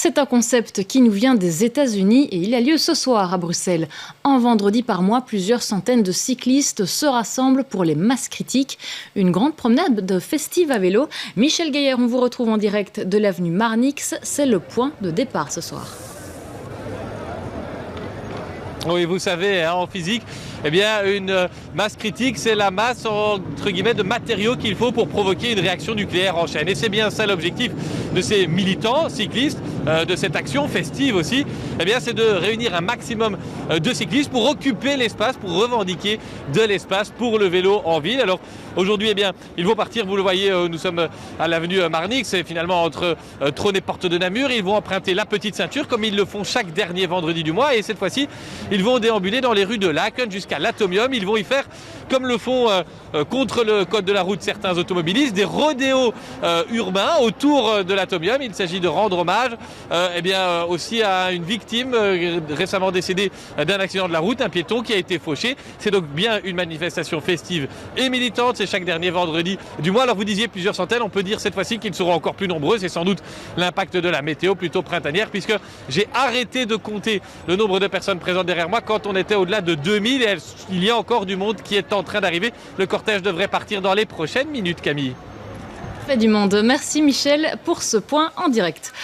C'est un concept qui nous vient des États-Unis et il a lieu ce soir à Bruxelles. Un vendredi par mois, plusieurs centaines de cyclistes se rassemblent pour les masses critiques. Une grande promenade festive à vélo. Michel Gaillard, on vous retrouve en direct de l'avenue Marnix. C'est le point de départ ce soir. Oui, vous savez, en physique, une masse critique, c'est la masse, entre guillemets, de matériaux qu'il faut pour provoquer une réaction nucléaire en chaîne. Et c'est bien ça l'objectif de ces militants cyclistes, de cette action festive aussi, c'est de réunir un maximum de cyclistes pour occuper l'espace, pour revendiquer de l'espace pour le vélo en ville. Alors aujourd'hui, ils vont partir, vous le voyez, nous sommes à l'avenue Marnix, c'est finalement entre Trône et Porte de Namur. Ils vont emprunter la petite ceinture comme ils le font chaque dernier vendredi du mois. Et cette fois-ci, ils vont déambuler dans les rues de Laken jusqu'à l'Atomium. Ils vont y faire, comme le font contre le code de la route certains automobilistes, des rodéos urbains autour de l'Atomium. Il s'agit de rendre hommage aussi à une victime récemment décédée d'un accident de la route, un piéton qui a été fauché. C'est donc bien une manifestation festive et militante. C'est chaque dernier vendredi du mois. Alors vous disiez plusieurs centaines, on peut dire cette fois-ci qu'ils seront encore plus nombreux. C'est sans doute l'impact de la météo plutôt printanière, puisque j'ai arrêté de compter le nombre de personnes présentes derrière moi quand on était au-delà de 2000 et il y a encore du monde qui est en train d'arriver. Le cortège devrait partir dans les prochaines minutes, Camille. Fait du monde. Merci Michel pour ce point en direct.